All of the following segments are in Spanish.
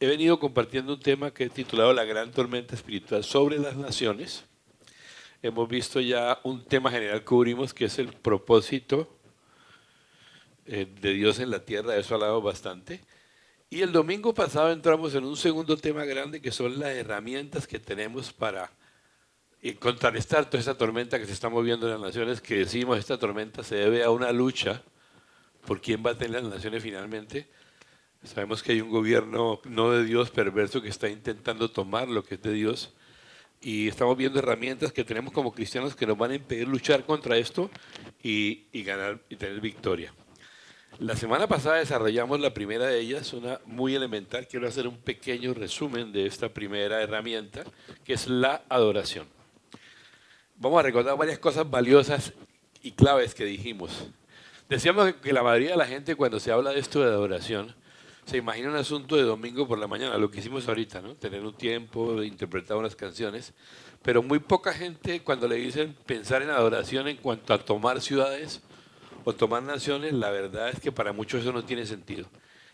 he venido compartiendo un tema que he titulado La gran tormenta espiritual sobre las naciones. Hemos visto ya un tema general que cubrimos, que es el propósito de Dios en la tierra, de eso hablamos bastante. Y el domingo pasado entramos en un segundo tema grande, que son las herramientas que tenemos para contrarrestar toda esa tormenta que se está moviendo en las naciones, que decimos esta tormenta se debe a una lucha por quién va a tener las naciones finalmente. Sabemos que hay un gobierno no de Dios perverso que está intentando tomar lo que es de Dios, y estamos viendo herramientas que tenemos como cristianos que nos van a impedir luchar contra esto y ganar y tener victoria. La semana pasada desarrollamos la primera de ellas, una muy elemental. Quiero hacer un pequeño resumen de esta primera herramienta, que es la adoración. Vamos a recordar varias cosas valiosas y claves que dijimos. Decíamos que la mayoría de la gente, cuando se habla de esto de adoración, se imagina un asunto de domingo por la mañana, lo que hicimos ahorita, ¿no? Tener un tiempo de interpretar unas canciones, pero muy poca gente, cuando le dicen pensar en adoración en cuanto a tomar ciudades o tomar naciones, la verdad es que para muchos eso no tiene sentido.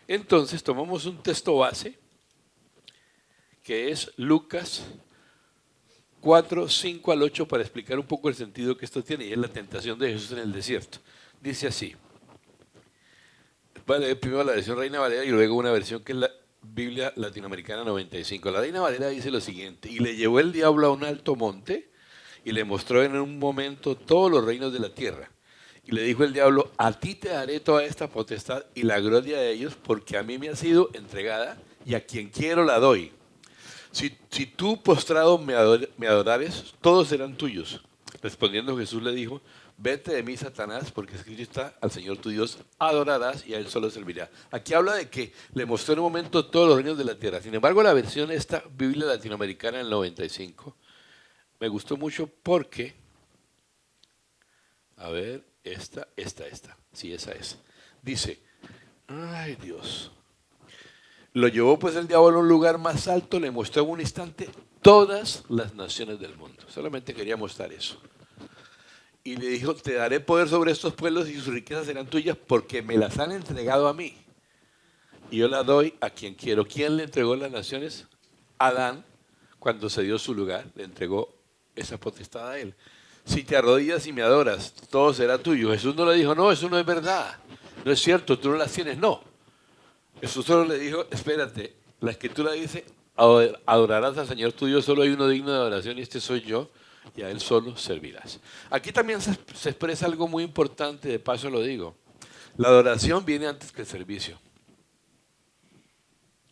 Entonces tomamos un texto base, que es Lucas 4, 5 al 8, para explicar un poco el sentido que esto tiene, y es la tentación de Jesús en el desierto. Dice así. Voy a leer primero la versión Reina Valera y luego una versión que es la Biblia Latinoamericana 95. La Reina Valera dice lo siguiente: y le llevó el diablo a un alto monte y le mostró en un momento todos los reinos de la tierra. Y le dijo el diablo: a ti te daré toda esta potestad y la gloria de ellos, porque a mí me ha sido entregada y a quien quiero la doy. Si tú postrado me adorares, todos serán tuyos. Respondiendo Jesús le dijo: vete de mí, Satanás, porque escrito está: al Señor tu Dios adorarás y a Él solo servirás. Aquí habla de que le mostró en un momento todos los reinos de la tierra. Sin embargo, la versión esta, Biblia Latinoamericana del 95, me gustó mucho porque, a ver, esta. Sí, esa es. Dice, ay Dios. Lo llevó pues el diablo a un lugar más alto, le mostró en un instante todas las naciones del mundo. Solamente quería mostrar eso. Y le dijo: te daré poder sobre estos pueblos y sus riquezas serán tuyas, porque me las han entregado a mí. Y yo las doy a quien quiero. ¿Quién le entregó las naciones? Adán, cuando se dio su lugar, le entregó esa potestad a él. Si te arrodillas y me adoras, todo será tuyo. Jesús no le dijo: no, eso no es verdad. No es cierto, tú no las tienes. No. Jesús solo le dijo: espérate, la escritura dice: adorarás al Señor tu Dios, solo hay uno digno de adoración y este soy yo, y a Él solo servirás. Aquí también se expresa algo muy importante, de paso lo digo. La adoración viene antes que el servicio.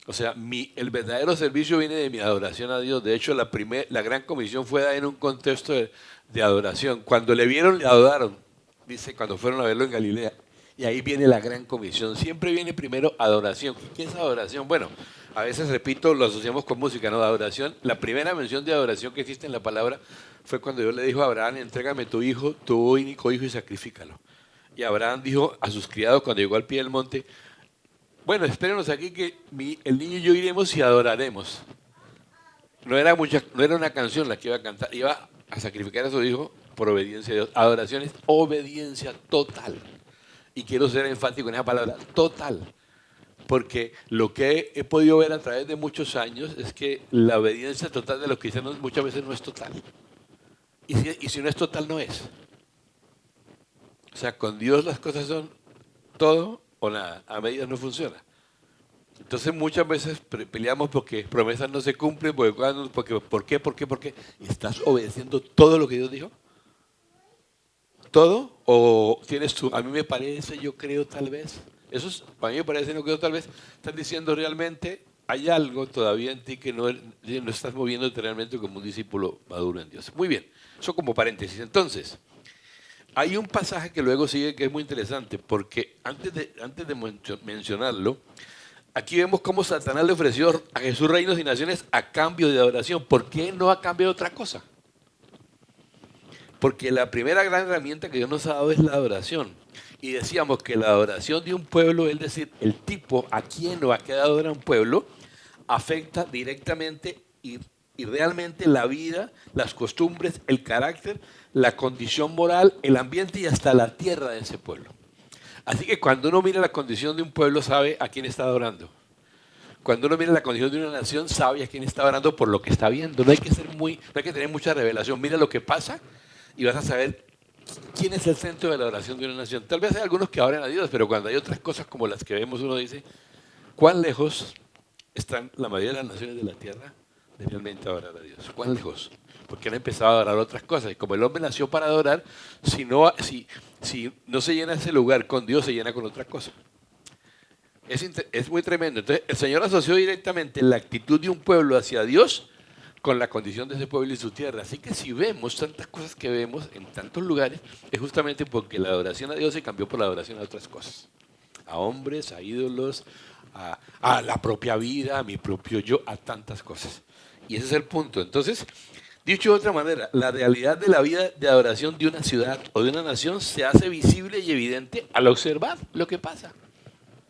O sea, el verdadero servicio viene de mi adoración a Dios. De hecho, la gran comisión fue dada en un contexto de adoración. Cuando le vieron, le adoraron. Dice, cuando fueron a verlo en Galilea. Y ahí viene la gran comisión. Siempre viene primero adoración. ¿Qué es adoración? Bueno, a veces, repito, lo asociamos con música, ¿no? Adoración. La primera mención de adoración que existe en la palabra fue cuando Dios le dijo a Abraham: entrégame tu hijo, tu único hijo, y sacrifícalo. Y Abraham dijo a sus criados cuando llegó al pie del monte: bueno, espérenos aquí que el niño y yo iremos y adoraremos. No era una canción la que iba a cantar, iba a sacrificar a su hijo por obediencia a Dios. Adoración es obediencia total. Y quiero ser enfático en esa palabra, total. Porque lo que he podido ver a través de muchos años es que la obediencia total de los cristianos muchas veces no es total. Y si no es total, no es. O sea, con Dios las cosas son todo o nada. A medias no funciona. Entonces muchas veces peleamos porque promesas no se cumplen, ¿por qué? ¿Y estás obedeciendo todo lo que Dios dijo? ¿Todo? ¿O tienes tú? A mí me parece, yo creo, tal vez. Eso es, a mí me parece, no creo, tal vez. Estás diciendo realmente, hay algo todavía en ti que no estás moviéndote realmente como un discípulo maduro en Dios. Muy bien, eso como paréntesis. Entonces, hay un pasaje que luego sigue que es muy interesante, porque antes de mencionarlo, aquí vemos cómo Satanás le ofreció a Jesús reinos y naciones a cambio de adoración. ¿Por qué no a cambio de otra cosa? Porque la primera gran herramienta que Dios nos ha dado es la adoración. Y decíamos que la adoración de un pueblo, es decir, el tipo a quien o a qué adora un pueblo, afecta directamente y realmente la vida, las costumbres, el carácter, la condición moral, el ambiente y hasta la tierra de ese pueblo. Así que cuando uno mira la condición de un pueblo, sabe a quién está adorando. Cuando uno mira la condición de una nación, sabe a quién está orando por lo que está viendo. No hay que tener mucha revelación. Mira lo que pasa y vas a saber quién es el centro de la oración de una nación. Tal vez hay algunos que oran a Dios, pero cuando hay otras cosas como las que vemos, uno dice, ¿cuán lejos están la mayoría de las naciones de la tierra de realmente adorar a Dios? ¿Cuán lejos? Porque han empezado a adorar otras cosas. Y como el hombre nació para adorar, si no se llena ese lugar con Dios, se llena con otra cosa. Es muy tremendo. Entonces, el Señor asoció directamente la actitud de un pueblo hacia Dios con la condición de ese pueblo y su tierra. Así que si vemos tantas cosas que vemos en tantos lugares, es justamente porque la adoración a Dios se cambió por la adoración a otras cosas. A hombres, a ídolos, a la propia vida, a mi propio yo, a tantas cosas. Y ese es el punto. Entonces, dicho de otra manera, la realidad de la vida de adoración de una ciudad o de una nación se hace visible y evidente al observar lo que pasa.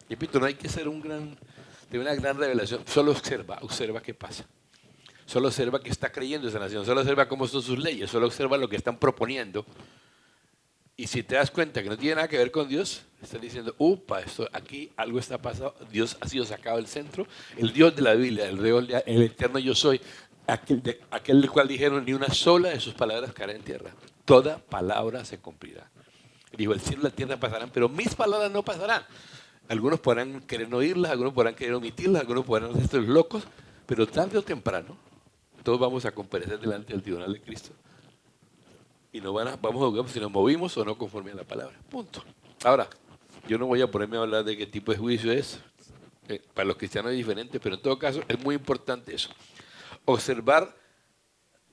Repito, no hay que ser de una gran revelación, solo observa qué pasa. Solo observa qué está creyendo esa nación, solo observa cómo son sus leyes, solo observa lo que están proponiendo. Y si te das cuenta que no tiene nada que ver con Dios, estás diciendo, upa, aquí algo está pasando, Dios ha sido sacado del centro, el Dios de la Biblia, el eterno yo soy, aquel del cual dijeron ni una sola de sus palabras caerá en tierra, toda palabra se cumplirá. Dijo, el cielo y la tierra pasarán, pero mis palabras no pasarán. Algunos podrán querer no oírlas, algunos podrán querer omitirlas, algunos podrán ser estos locos, pero tarde o temprano todos vamos a comparecer delante del tribunal de Cristo. Y vamos a juzgar si nos movimos o no conforme a la palabra. Punto. Ahora, yo no voy a ponerme a hablar de qué tipo de juicio es. Para los cristianos es diferente, pero en todo caso es muy importante eso. Observar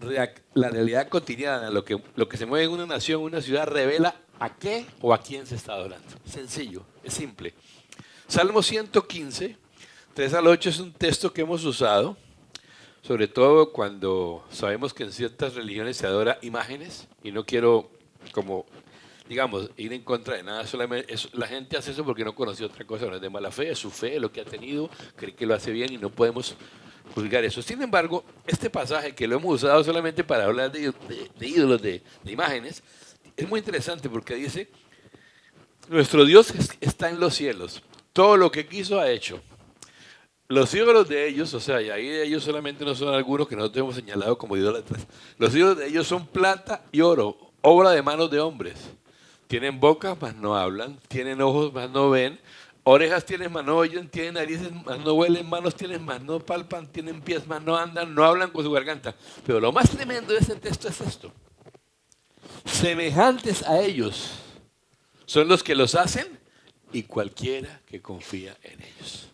la realidad cotidiana, lo que se mueve en una nación, una ciudad, revela a qué o a quién se está adorando. Sencillo, es simple. Salmo 115, 3 al 8 es un texto que hemos usado, sobre todo cuando sabemos que en ciertas religiones se adora imágenes, y no quiero como, digamos, ir en contra de nada, solamente la gente hace eso porque no conoció otra cosa, no es de mala fe, es su fe, lo que ha tenido, cree que lo hace bien y no podemos juzgar eso. Sin embargo, este pasaje que lo hemos usado solamente para hablar de ídolos, de imágenes, es muy interesante porque dice, nuestro Dios está en los cielos, todo lo que quiso ha hecho. Los ídolos de ellos, o sea, y ahí de ellos solamente no son algunos que nosotros hemos señalado como idólatras. Los ídolos de ellos son plata y oro, obra de manos de hombres. Tienen bocas, mas no hablan. Tienen ojos, mas no ven. Orejas tienen, mas no oyen. Tienen narices, mas no huelen. Manos tienen, mas no palpan. Tienen pies, mas no andan. No hablan con su garganta. Pero lo más tremendo de este texto es esto. Semejantes a ellos son los que los hacen y cualquiera que confía en ellos.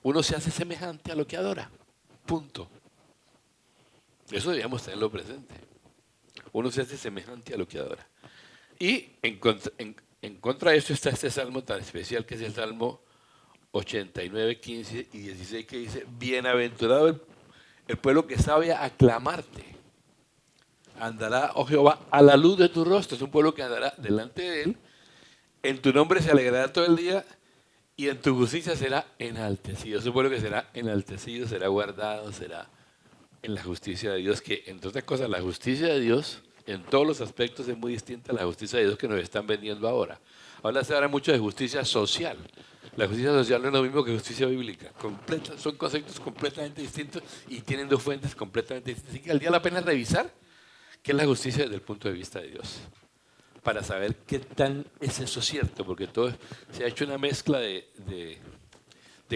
Uno se hace semejante a lo que adora. Punto. Eso deberíamos tenerlo presente. Uno se hace semejante a lo que adora. Y en contra de eso está este salmo tan especial que es el Salmo 89, 15 y 16 que dice, bienaventurado el pueblo que sabe aclamarte. Andará, oh Jehová, a la luz de tu rostro. Es un pueblo que andará delante de él. En tu nombre se alegrará todo el día y en tu justicia será enaltecido. Es un pueblo que será enaltecido, será guardado, será en la justicia de Dios, que entre otras cosas la justicia de Dios en todos los aspectos es muy distinta a la justicia de Dios que nos están vendiendo ahora. Ahora se habla mucho de justicia social. La justicia social no es lo mismo que justicia bíblica. Son conceptos completamente distintos y tienen dos fuentes completamente distintas. Así que valdría la pena revisar qué es la justicia desde el punto de vista de Dios, para saber qué tan es eso cierto, porque todo se ha hecho una mezcla de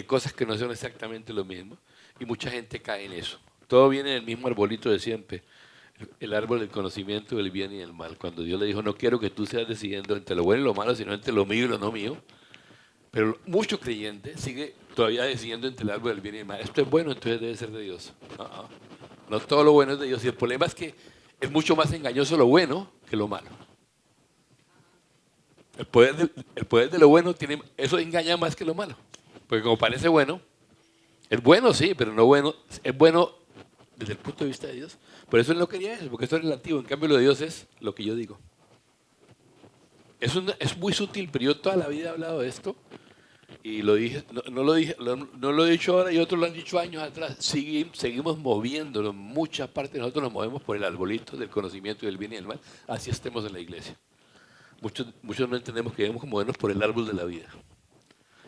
cosas que no son exactamente lo mismo y mucha gente cae en eso. Todo viene del mismo arbolito de siempre, el árbol del conocimiento del bien y del mal. Cuando Dios le dijo, no quiero que tú seas decidiendo entre lo bueno y lo malo, sino entre lo mío y lo no mío. Pero mucho creyente sigue todavía decidiendo entre el árbol del bien y el mal. Esto es bueno, entonces debe ser de Dios. No todo lo bueno es de Dios. Y el problema es que es mucho más engañoso lo bueno que lo malo. El poder de lo bueno eso engaña más que lo malo. Porque como parece bueno, es bueno sí, pero no bueno, es bueno desde el punto de vista de Dios. Por eso él no quería eso, porque eso es relativo. En cambio lo de Dios es lo que yo digo. Es muy sutil, pero yo toda la vida he hablado de esto y lo dije, no lo he dicho ahora y otros lo han dicho años atrás. Seguimos moviéndonos, en muchas partes nosotros nos movemos por el arbolito del conocimiento del bien y del mal, así estemos en la iglesia. Muchos no entendemos que debemos movernos por el árbol de la vida.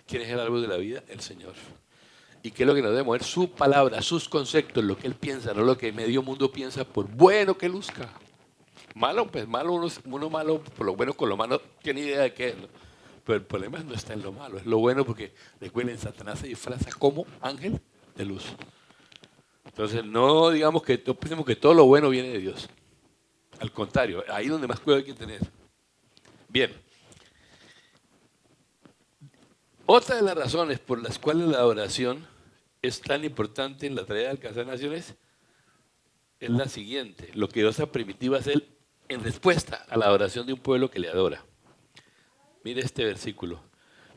¿Quién es el árbol de la vida? El Señor. ¿Y qué es lo que nos debe mover? Su palabra, sus conceptos, lo que Él piensa, no lo que medio mundo piensa, por bueno que luzca. Malo, pues malo, uno malo, por lo bueno con lo malo, tiene idea de qué es, ¿no? Pero el problema no está en lo malo, es lo bueno porque, recuerden, Satanás se disfraza como ángel de luz. Entonces, no digamos que, no pensemos que todo lo bueno viene de Dios. Al contrario, ahí es donde más cuidado hay que tener. Bien. Otra de las razones por las cuales la adoración es tan importante en la tarea de alcanzar naciones es la siguiente. Lo que Dios ha permitido hacer en respuesta a la adoración de un pueblo que le adora. Mire este versículo.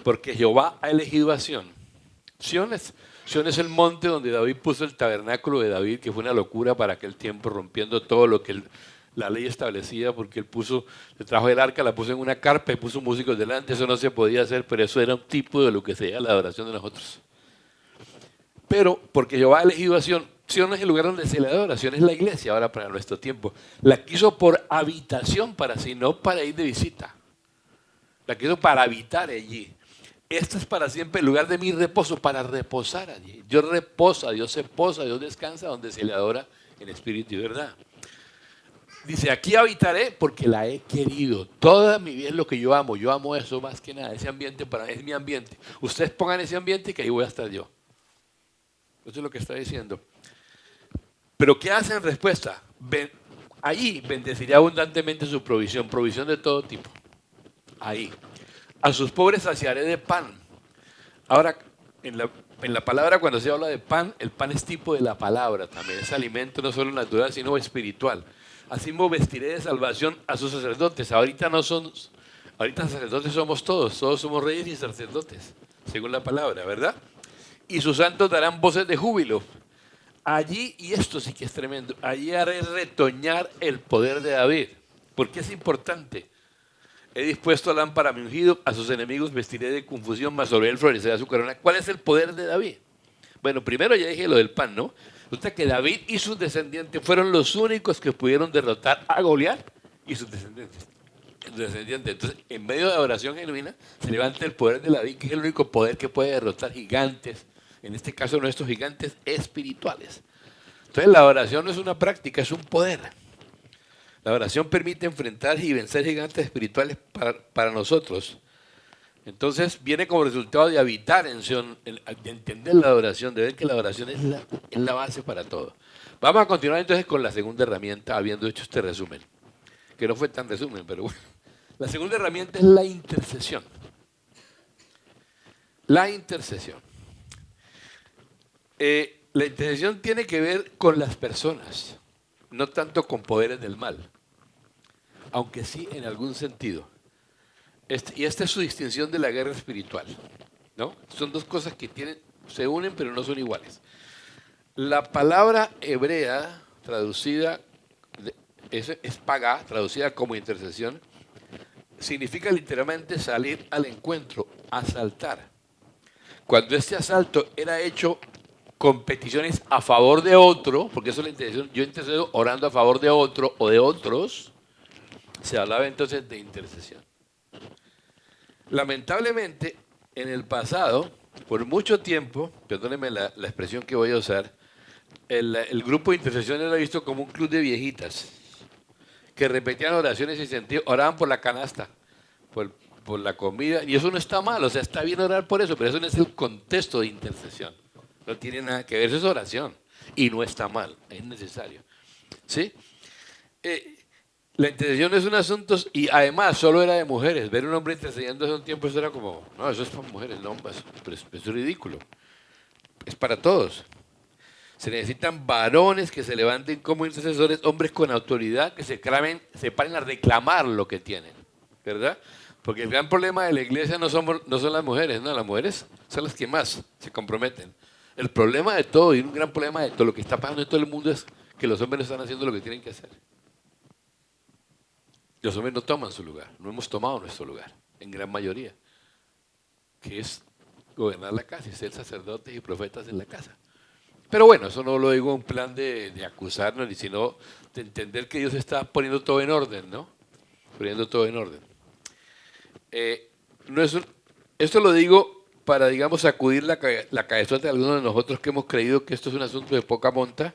Porque Jehová ha elegido a Sión. Sión es el monte donde David puso el tabernáculo de David, que fue una locura para aquel tiempo, rompiendo todo lo que la ley establecía, porque él le trajo el arca, la puso en una carpa y puso músicos delante. Eso no se podía hacer, pero eso era un tipo de lo que sería la adoración de nosotros. Pero porque Jehová ha elegido a Sión, Sión es el lugar donde se le adora, Sión es la iglesia ahora para nuestro tiempo. La quiso por habitación para sí, no para ir de visita. La quiso para habitar allí. Esto es para siempre el lugar de mi reposo, para reposar allí. Dios reposa, Dios se posa, Dios descansa donde se le adora en espíritu y verdad. Dice, aquí habitaré porque la he querido. Toda mi vida es lo que yo amo eso más que nada. Ese ambiente para mí es mi ambiente. Ustedes pongan ese ambiente que ahí voy a estar yo. Eso es lo que está diciendo. Pero ¿qué hace en respuesta? Ahí bendeciré abundantemente su provisión, provisión de todo tipo. Ahí. A sus pobres saciaré de pan. Ahora, en la palabra cuando se habla de pan, el pan es tipo de la palabra también. Es alimento no solo natural, sino espiritual. Así mismo vestiré de salvación a sus sacerdotes. Ahorita sacerdotes somos todos somos reyes y sacerdotes, según la palabra, ¿verdad? Y sus santos darán voces de júbilo. Allí, y esto sí que es tremendo, allí haré retoñar el poder de David. ¿Por qué es importante? He dispuesto lámpara a mi ungido, a sus enemigos vestiré de confusión, mas sobre él florecerá su corona. ¿Cuál es el poder de David? Bueno, primero ya dije lo del pan, ¿no? Resulta que David y sus descendientes fueron los únicos que pudieron derrotar a Goliat y sus descendientes. Entonces, en medio de adoración genuina, se levanta el poder de David, que es el único poder que puede derrotar gigantes, en este caso nuestros gigantes espirituales. Entonces, la adoración no es una práctica, es un poder. La oración permite enfrentar y vencer gigantes espirituales para nosotros. Entonces viene como resultado de habitar en Sion, de entender la adoración, de ver que la adoración es la base para todo. Vamos a continuar entonces con la segunda herramienta, habiendo hecho este resumen, que no fue tan resumen, pero bueno. La segunda herramienta es la intercesión. La intercesión. La intercesión tiene que ver con las personas, no tanto con poderes del mal, aunque sí en algún sentido. Y esta es su distinción de la guerra espiritual, ¿no? Son dos cosas que se unen pero no son iguales. La palabra hebrea traducida, es pagá, traducida como intercesión, significa literalmente salir al encuentro, asaltar. Cuando este asalto era hecho con peticiones a favor de otro, porque eso es la intercesión, yo intercedo orando a favor de otro o de otros, se hablaba entonces de intercesión. Lamentablemente, en el pasado, por mucho tiempo, perdónenme la expresión que voy a usar, el grupo de intercesión era visto como un club de viejitas que repetían oraciones sin sentido, oraban por la canasta, por la comida, y eso no está mal, o sea, está bien orar por eso, pero eso no es el contexto de intercesión. No tiene nada que ver, eso es oración, y no está mal, es necesario. ¿Sí? La intercesión es un asunto, y además solo era de mujeres. Ver un hombre intercediendo hace un tiempo, eso era como, no, eso es para mujeres, no, es ridículo. Es para todos. Se necesitan varones que se levanten como intercesores, hombres con autoridad, que se paren a reclamar lo que tienen, ¿verdad? Porque el gran problema de la iglesia no son las mujeres, no, las mujeres son las que más se comprometen. El problema de todo, y un gran problema de todo lo que está pasando en todo el mundo, es que los hombres no están haciendo lo que tienen que hacer. Los hombres no toman su lugar, no hemos tomado nuestro lugar, en gran mayoría, que es gobernar la casa y ser sacerdotes y profetas en la casa. Pero bueno, eso no lo digo en plan de acusarnos, sino de entender que Dios está poniendo todo en orden, ¿no? Poniendo todo en orden. Esto lo digo para, digamos, sacudir la cabezota de algunos de nosotros que hemos creído que esto es un asunto de poca monta,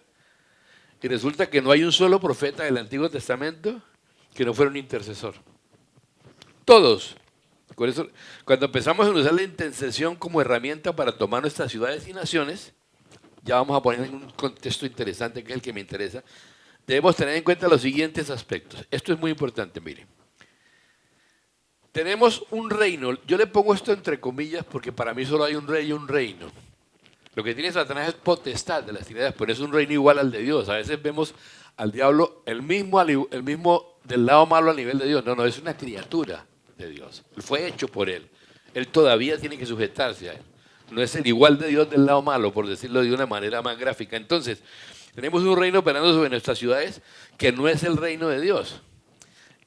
y resulta que no hay un solo profeta del Antiguo Testamento que no fuera un intercesor. Todos. Por eso, cuando empezamos a usar la intercesión como herramienta para tomar nuestras ciudades y naciones, ya vamos a poner en un contexto interesante que es el que me interesa, debemos tener en cuenta los siguientes aspectos. Esto es muy importante, mire. Tenemos un reino, yo le pongo esto entre comillas porque para mí solo hay un rey y un reino. Lo que tiene Satanás es potestad de las tinieblas, pero es un reino igual al de Dios. A veces vemos al diablo el mismo del lado malo a nivel de Dios. No, no, es una criatura de Dios. Fue hecho por él. Él todavía tiene que sujetarse a él. No es el igual de Dios del lado malo, por decirlo de una manera más gráfica. Entonces, tenemos un reino operando sobre nuestras ciudades que no es el reino de Dios.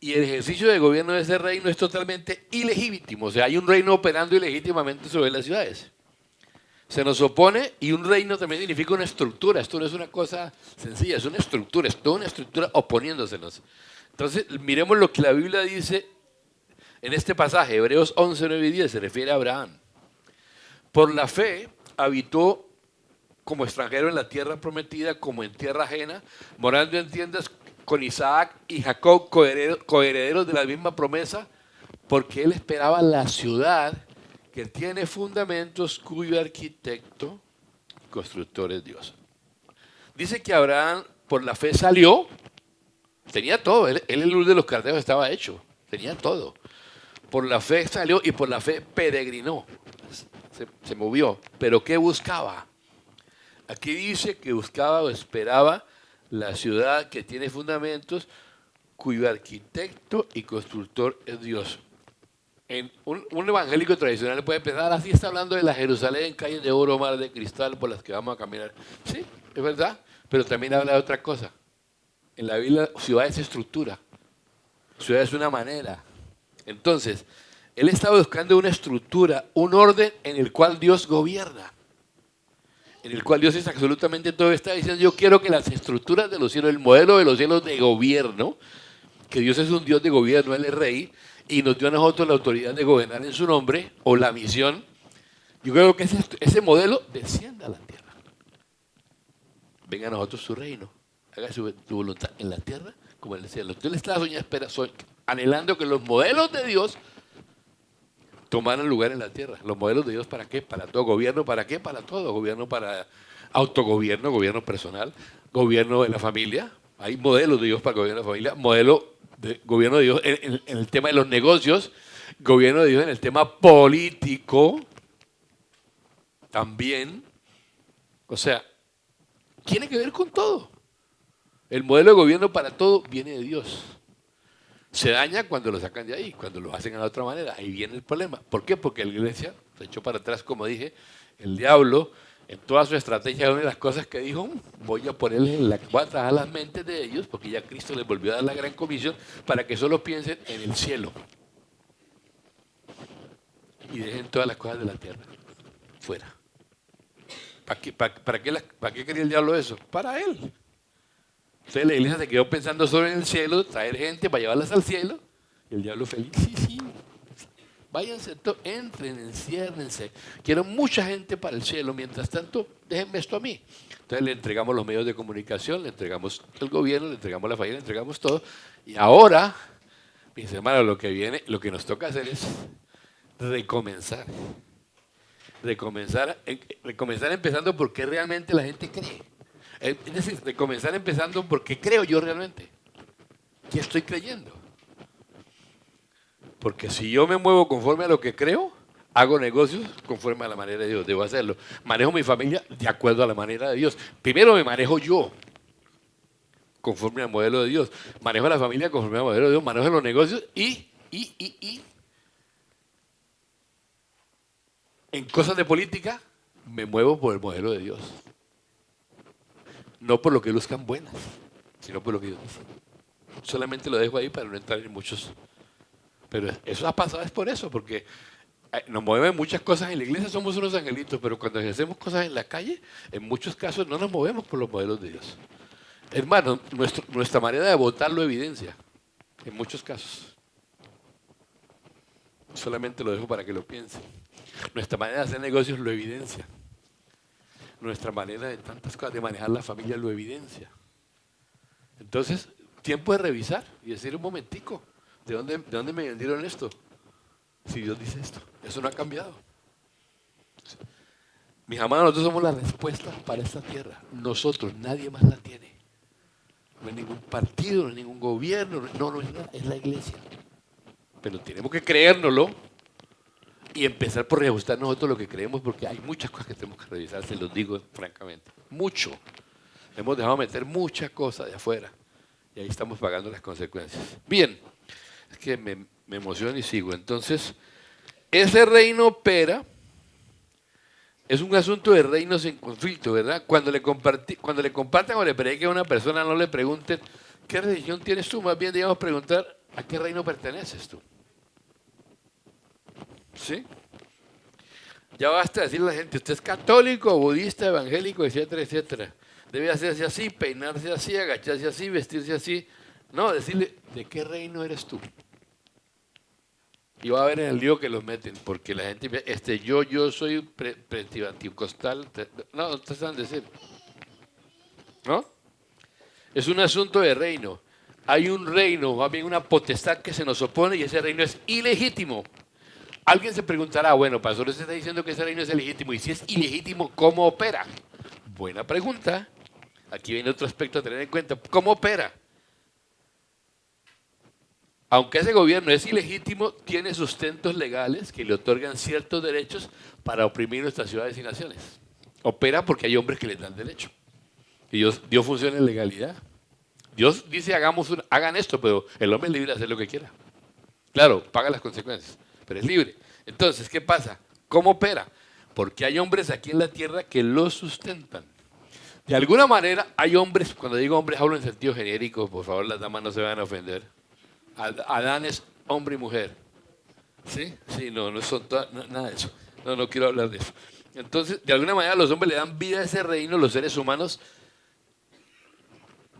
Y el ejercicio de gobierno de ese reino es totalmente ilegítimo. O sea, hay un reino operando ilegítimamente sobre las ciudades. Se nos opone, y un reino también significa una estructura. Esto no es una cosa sencilla, es una estructura, es toda una estructura oponiéndosenos. Entonces, miremos lo que la Biblia dice en este pasaje, Hebreos 11, 9 y 10, se refiere a Abraham. Por la fe habitó como extranjero en la tierra prometida, como en tierra ajena, morando en tiendas con Isaac y Jacob, coherederos de la misma promesa, porque él esperaba la ciudad que tiene fundamentos, cuyo arquitecto y constructor es Dios. Dice que Abraham por la fe salió, tenía todo, él el luz de los caldeos estaba hecho, tenía todo. Por la fe salió y por la fe peregrinó, se movió. ¿Pero qué buscaba? Aquí dice que buscaba o esperaba la ciudad que tiene fundamentos, cuyo arquitecto y constructor es Dios. En un evangélico tradicional puede pensar, así está hablando de la Jerusalén, calles de oro, mar de cristal por las que vamos a caminar. Sí, es verdad, pero también habla de otra cosa. En la Biblia, ciudad es estructura, ciudad es una manera. Entonces, él estaba buscando una estructura, un orden en el cual Dios gobierna, en el cual Dios es absolutamente todo. Está diciendo, yo quiero que las estructuras de los cielos, el modelo de los cielos de gobierno, que Dios es un Dios de gobierno, Él es rey, y nos dio a nosotros la autoridad de gobernar en su nombre, o la misión. Yo creo que ese modelo descienda a la tierra. Venga a nosotros su reino, haga su voluntad en la tierra como en el cielo. Usted le está anhelando que los modelos de Dios tomaran lugar en la tierra. Los modelos de Dios, ¿para qué? Para todo. Gobierno, ¿para qué? Para todo. Gobierno para autogobierno, gobierno personal, gobierno de la familia. Hay modelos de Dios para el gobierno de la familia, modelo de gobierno de Dios en el tema de los negocios, gobierno de Dios en el tema político también. O sea, tiene que ver con todo. El modelo de gobierno para todo viene de Dios. Se daña cuando lo sacan de ahí, cuando lo hacen de otra manera. Ahí viene el problema. ¿Por qué? Porque la iglesia se echó para atrás, como dije. El diablo, en toda su estrategia, una de las cosas que dijo, voy a trabajar las mentes de ellos, porque ya Cristo les volvió a dar la gran comisión, para que solo piensen en el cielo. Y dejen todas las cosas de la tierra fuera. ¿Para qué quería el diablo eso? Para él. Entonces la iglesia se quedó pensando solo en el cielo, traer gente para llevarlas al cielo, y el diablo feliz, sí, váyanse, entren, enciérrense, quiero mucha gente para el cielo, mientras tanto, déjenme esto a mí. Entonces le entregamos los medios de comunicación, le entregamos el gobierno, le entregamos la familia, le entregamos todo, y ahora, mis hermanos, lo que nos toca hacer es recomenzar. Recomenzar empezando porque realmente la gente cree. Es decir, de comenzar empezando porque creo yo realmente. ¿Qué estoy creyendo? Porque si yo me muevo conforme a lo que creo, hago negocios conforme a la manera de Dios, debo hacerlo. Manejo mi familia de acuerdo a la manera de Dios. Primero me manejo yo, conforme al modelo de Dios. Manejo la familia conforme al modelo de Dios, manejo los negocios y en cosas de política me muevo por el modelo de Dios. No por lo que luzcan buenas, sino por lo que Dios dice. Solamente lo dejo ahí para no entrar en muchos. Pero eso ha pasado es por eso, porque nos mueven muchas cosas en la iglesia, somos unos angelitos, pero cuando hacemos cosas en la calle, en muchos casos no nos movemos por los modelos de Dios. Hermano, nuestra manera de votar lo evidencia, en muchos casos. Solamente lo dejo para que lo piensen. Nuestra manera de hacer negocios lo evidencia. Nuestra manera de tantas cosas, de manejar la familia lo evidencia. Entonces, tiempo de revisar y decir un momentico, ¿de dónde me vendieron esto? Si Dios dice esto, eso no ha cambiado. Mis amados, nosotros somos la respuesta para esta tierra. Nosotros, nadie más la tiene. No hay ningún partido, no hay ningún gobierno, no es nada, es la iglesia. Pero tenemos que creérnoslo y empezar por reajustar nosotros lo que creemos, porque hay muchas cosas que tenemos que revisar, se los digo francamente. Mucho. Hemos dejado meter muchas cosas de afuera y ahí estamos pagando las consecuencias. Bien, es que me emociono y sigo. Entonces, ese reino opera. Es un asunto de reinos en conflicto, ¿verdad? Cuando le compartan o le prediquen a una persona, no le pregunten, ¿qué religión tienes tú? Más bien, digamos, preguntar, ¿a qué reino perteneces tú? ¿Sí? Ya basta decirle a la gente, usted es católico, budista, evangélico, etcétera, etcétera. Debe hacerse así, peinarse así, agacharse así, vestirse así. No, decirle, ¿de qué reino eres tú? Y va a ver en el lío que los meten, porque la gente dice, yo soy pentecostal. No, no te saben decir. ¿No? Es un asunto de reino. Hay un reino, más bien una potestad que se nos opone y ese reino es ilegítimo. Alguien se preguntará, bueno, pastor, usted está diciendo que ese reino es ilegítimo, y si es ilegítimo, ¿cómo opera? Buena pregunta. Aquí viene otro aspecto a tener en cuenta. ¿Cómo opera? Aunque ese gobierno es ilegítimo, tiene sustentos legales que le otorgan ciertos derechos para oprimir nuestras ciudades y naciones. Opera porque hay hombres que les dan derecho. Y Dios funciona en legalidad. Dios dice, hagan esto, pero el hombre es libre de hacer lo que quiera. Claro, paga las consecuencias, pero es libre. Entonces, ¿qué pasa? ¿Cómo opera? Porque hay hombres aquí en la tierra que lo sustentan. De alguna manera, hay hombres, cuando digo hombres hablo en sentido genérico, por favor las damas no se van a ofender. Adán es hombre y mujer. ¿Sí? Sí, no son nada de eso. No quiero hablar de eso. Entonces, de alguna manera los hombres le dan vida a ese reino, los seres humanos,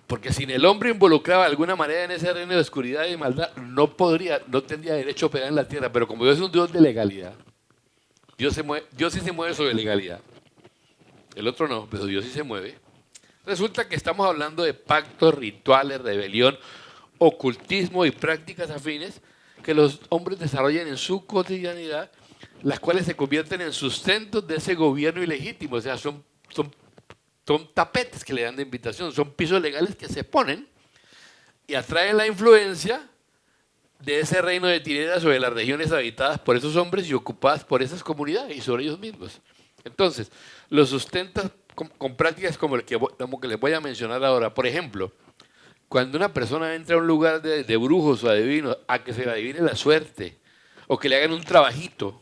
porque sin el hombre involucrado de alguna manera en ese reino de oscuridad y maldad, no tendría derecho a operar en la tierra. Pero como Dios es un Dios de legalidad, Dios sí se mueve sobre legalidad. El otro no, pero Dios sí se mueve. Resulta que estamos hablando de pactos, rituales, rebelión, ocultismo y prácticas afines que los hombres desarrollan en su cotidianidad, las cuales se convierten en sustentos de ese gobierno ilegítimo. O sea, son tapetes que le dan de invitación, son pisos legales que se ponen y atraen la influencia de ese reino de tinieblas sobre las regiones habitadas por esos hombres y ocupadas por esas comunidades y sobre ellos mismos. Entonces, los sustentan con prácticas como que les voy a mencionar ahora. Por ejemplo, cuando una persona entra a un lugar de brujos o adivinos a que se le adivine la suerte o que le hagan un trabajito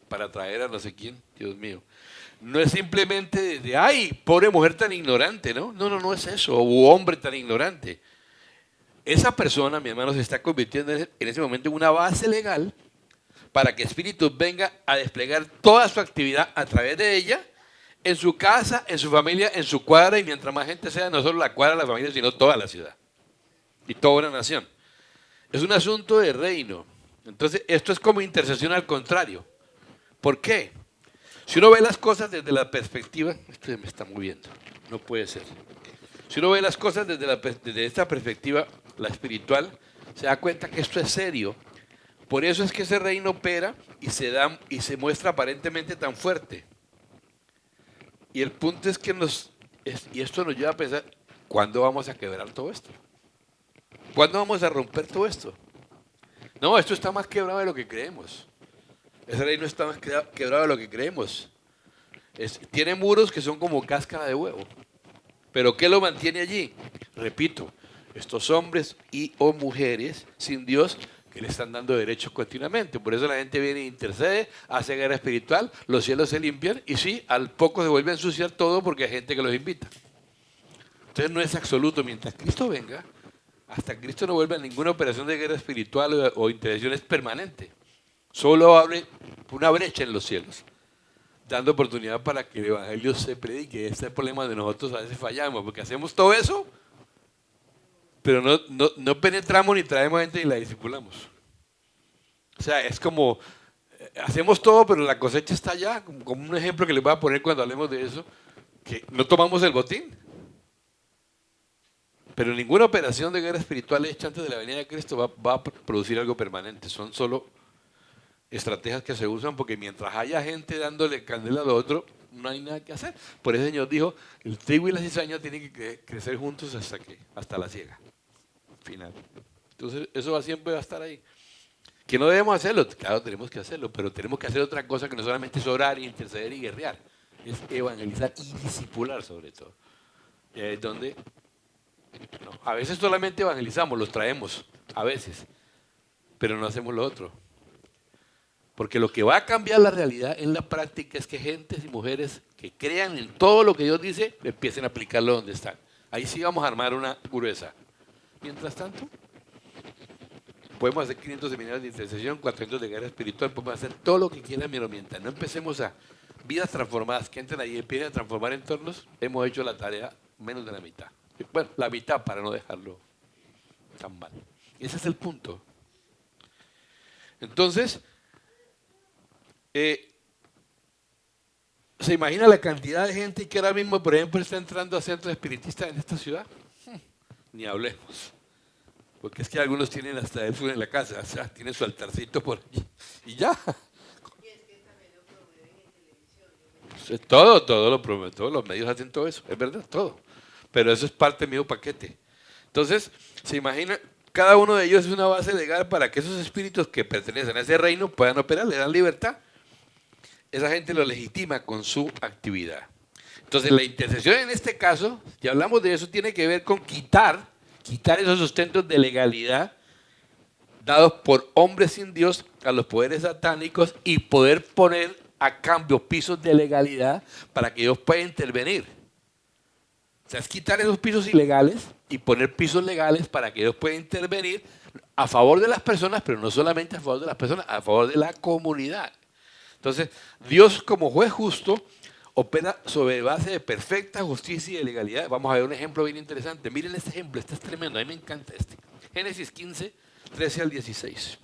para atraer a no sé quién, Dios mío, no es simplemente de ay, pobre mujer tan ignorante, ¿no? No es eso, o hombre tan ignorante. Esa persona, mi hermano, se está convirtiendo en ese momento en una base legal para que espíritus vengan a desplegar toda su actividad a través de ella, en su casa, en su familia, en su cuadra, y mientras más gente sea, no solo la cuadra, la familia, sino toda la ciudad y toda una nación. Es un asunto de reino. Entonces, esto es como intercesión al contrario. ¿Por qué? Si uno ve las cosas desde la perspectiva, esto me está moviendo, no puede ser. Si uno ve las cosas desde esta perspectiva, la espiritual, se da cuenta que esto es serio. Por eso es que ese reino opera y se muestra aparentemente tan fuerte. Y el punto es que y esto nos lleva a pensar, ¿cuándo vamos a quebrar todo esto? ¿Cuándo vamos a romper todo esto? No, esto está más quebrado de lo que creemos. Ese reino está más quebrado de lo que creemos. Tiene muros que son como cáscara de huevo. ¿Pero qué lo mantiene allí? Repito, estos hombres o mujeres sin Dios que le están dando derechos continuamente. Por eso la gente viene e intercede, hace guerra espiritual, los cielos se limpian y sí, al poco se vuelve a ensuciar todo porque hay gente que los invita. Entonces no es absoluto. Mientras Cristo venga, hasta Cristo no vuelve a ninguna operación de guerra espiritual o intervención, es permanente. Solo abre una brecha en los cielos, dando oportunidad para que el evangelio se predique. Este es el problema de nosotros, a veces fallamos, porque hacemos todo eso, pero no penetramos ni traemos gente y la discipulamos. O sea, es como hacemos todo, pero la cosecha está allá, como un ejemplo que les voy a poner cuando hablemos de eso, que no tomamos el botín. Pero ninguna operación de guerra espiritual hecha antes de la venida de Cristo va a producir algo permanente. Son solo estrategias que se usan porque mientras haya gente dándole candela a lo otro, no hay nada que hacer. Por eso el Señor dijo, el trigo y la cizaña tienen que crecer juntos hasta la siega final. Entonces eso siempre va a estar ahí. ¿Que no debemos hacerlo? Claro, tenemos que hacerlo, pero tenemos que hacer otra cosa que no solamente es orar, interceder y guerrear. Es evangelizar y discipular sobre todo. Y ahí es donde no, a veces solamente evangelizamos, los traemos, a veces, pero no hacemos lo otro. Porque lo que va a cambiar la realidad en la práctica es que gentes y mujeres que crean en todo lo que Dios dice, empiecen a aplicarlo donde están. Ahí sí vamos a armar una gruesa. Mientras tanto, podemos hacer 500 seminarios de intercesión, 400 de guerra espiritual, podemos hacer todo lo que quieran, pero mientras no empecemos a vidas transformadas que entren ahí y empiecen a transformar entornos, hemos hecho la tarea menos de la mitad. Bueno, la mitad para no dejarlo tan mal. Ese es el punto. Entonces, ¿se imagina la cantidad de gente que ahora mismo, por ejemplo, está entrando a centros espiritistas en esta ciudad? Ni hablemos. Porque es que algunos tienen hasta eso en la casa, o sea, tienen su altarcito por allí. Y ya. Y es que también lo promueven en televisión. Todo lo promueven, todos los medios hacen todo eso, es verdad, todo. Pero eso es parte del mismo paquete. Entonces, se imagina, cada uno de ellos es una base legal para que esos espíritus que pertenecen a ese reino puedan operar, le dan libertad. Esa gente lo legitima con su actividad. Entonces, la intercesión en este caso, ya hablamos de eso, tiene que ver con quitar esos sustentos de legalidad dados por hombres sin Dios a los poderes satánicos y poder poner a cambio pisos de legalidad para que Dios pueda intervenir. O sea, es quitar esos pisos ilegales y poner pisos legales para que Dios pueda intervenir a favor de las personas, pero no solamente a favor de las personas, a favor de la comunidad. Entonces, Dios como juez justo opera sobre base de perfecta justicia y de legalidad. Vamos a ver un ejemplo bien interesante. Miren este ejemplo, este es tremendo, a mí me encanta este. Génesis 15, 13 al 16.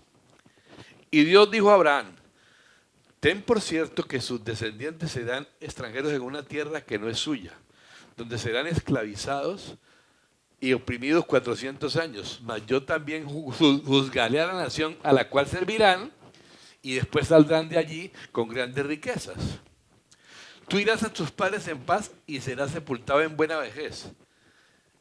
Y Dios dijo a Abraham, ten por cierto que sus descendientes serán extranjeros en una tierra que no es suya, donde serán esclavizados y oprimidos 400 años. Mas yo también juzgaré a la nación a la cual servirán y después saldrán de allí con grandes riquezas. Tú irás a tus padres en paz y serás sepultado en buena vejez.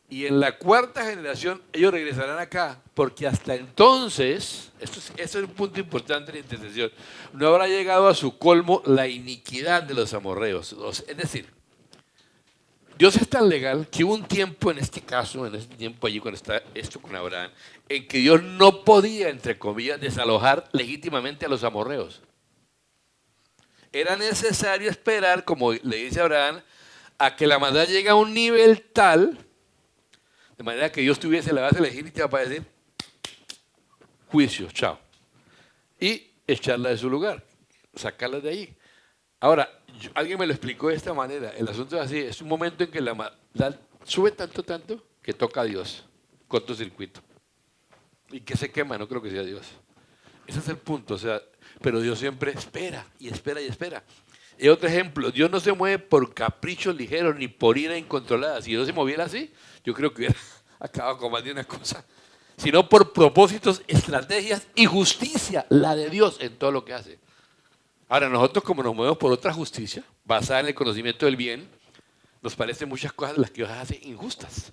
Y en la cuarta generación ellos regresarán acá, porque hasta entonces, esto es un punto importante de la intercesión, no habrá llegado a su colmo la iniquidad de los amorreos. Es decir, Dios es tan legal que hubo un tiempo en este caso, en este tiempo allí cuando está esto con Abraham, en que Dios no podía, entre comillas, desalojar legítimamente a los amorreos. Era necesario esperar, como le dice Abraham, a que la maldad llegue a un nivel tal, de manera que Dios tuviese la base legítima para decir, juicio, chao. Y echarla de su lugar, sacarla de ahí. Ahora, alguien me lo explicó de esta manera, el asunto es así, es un momento en que la maldad sube tanto, que toca a Dios, cortocircuito. Y que se quema, no creo que sea Dios. Ese es el punto, o sea, pero Dios siempre espera y espera y espera. Y otro ejemplo, Dios no se mueve por caprichos ligeros ni por ira incontrolada. Si Dios se moviera así, yo creo que hubiera acabado con más de una cosa. Sino por propósitos, estrategias y justicia, la de Dios en todo lo que hace. Ahora, nosotros como nos movemos por otra justicia, basada en el conocimiento del bien, nos parecen muchas cosas las que Dios hace injustas.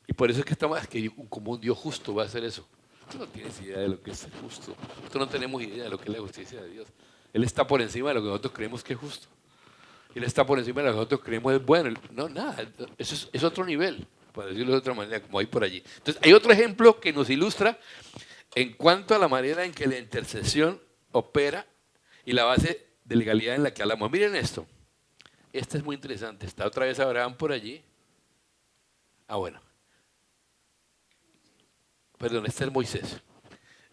Y por eso es que estamos, que como un Dios justo va a hacer eso. Tú no tienes idea de lo que es ser justo. Nosotros no tenemos idea de lo que es la justicia de Dios. Él está por encima de lo que nosotros creemos que es justo. Él está por encima de lo que nosotros creemos es bueno. No, nada, eso es otro nivel, para decirlo de otra manera, como hay por allí. Entonces, hay otro ejemplo que nos ilustra en cuanto a la manera en que la intercesión opera y la base de legalidad en la que hablamos. Miren esto. Este es muy interesante. Está otra vez Abraham por allí. Ah, bueno. Perdón, este es Moisés.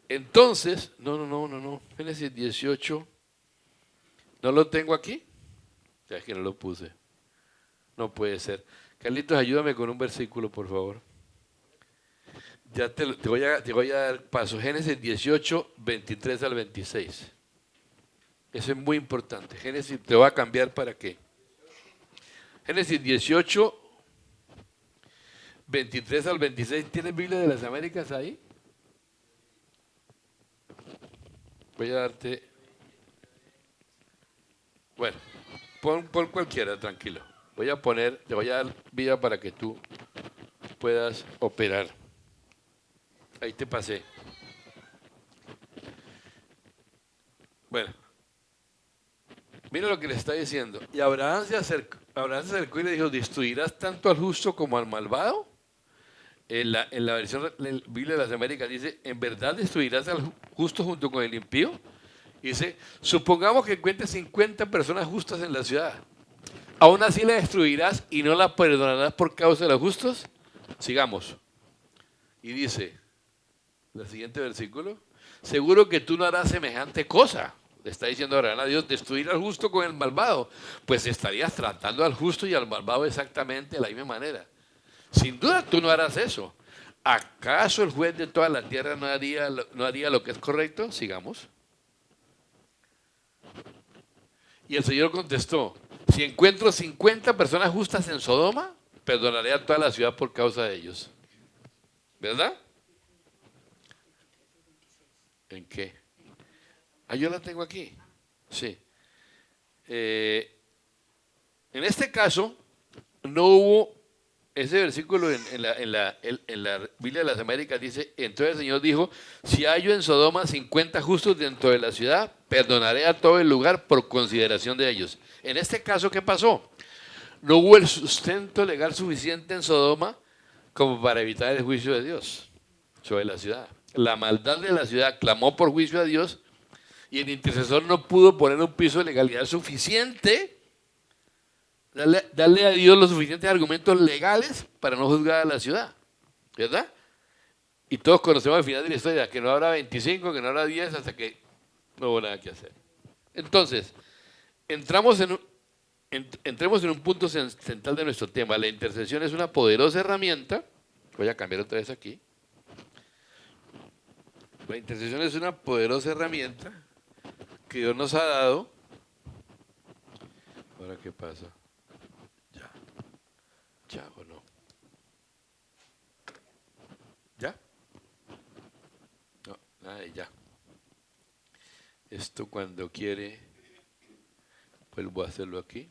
Entonces, no. Génesis 18. ¿No lo tengo aquí? Ya es que no lo puse. No puede ser. Carlitos, ayúdame con un versículo, por favor. Ya te voy a dar paso. Génesis 18, 23 al 26. Eso es muy importante. Génesis, te voy a cambiar para qué. Génesis 18, 23 al 26. ¿Tienes Biblia de las Américas ahí? Voy a darte. Bueno, pon cualquiera, tranquilo. Te voy a dar vida para que tú puedas operar. Ahí te pasé. Bueno, mira lo que le está diciendo. Y Abraham se acercó y le dijo, ¿destruirás tanto al justo como al malvado? En la versión de la Biblia de las Américas dice, ¿en verdad destruirás al justo junto con el impío? Dice, supongamos que encuentres 50 personas justas en la ciudad. ¿Aún así la destruirás y no la perdonarás por causa de los justos? Sigamos. Y dice, el siguiente versículo, seguro que tú no harás semejante cosa. Le está diciendo Abraham a Dios, destruir al justo con el malvado. Pues estarías tratando al justo y al malvado exactamente de la misma manera. Sin duda tú no harás eso. ¿Acaso el juez de toda la tierra no haría lo que es correcto? Sigamos. Y el Señor contestó, si encuentro 50 personas justas en Sodoma, perdonaré a toda la ciudad por causa de ellos. ¿Verdad? ¿En qué? Ah, yo la tengo aquí. Sí. En este caso, no hubo, ese versículo en la Biblia de las Américas dice, entonces el Señor dijo, si hallo en Sodoma 50 justos dentro de la ciudad, perdonaré a todo el lugar por consideración de ellos. En este caso, ¿qué pasó? No hubo el sustento legal suficiente en Sodoma como para evitar el juicio de Dios sobre la ciudad. La maldad de la ciudad clamó por juicio a Dios y el intercesor no pudo poner un piso de legalidad suficiente, darle a Dios los suficientes argumentos legales para no juzgar a la ciudad, ¿verdad? Y todos conocemos el final de la historia, que no habrá 25, que no habrá 10, hasta que no hubo nada que hacer. Entonces, entremos en un punto central de nuestro tema. La intercesión es una poderosa herramienta. Voy a cambiar otra vez aquí. La intercesión es una poderosa herramienta que Dios nos ha dado. ¿Ahora qué pasa? Ya. ¿Ya o no? ¿Ya? No, nada de ya. Esto cuando quiere, vuelvo a hacerlo aquí.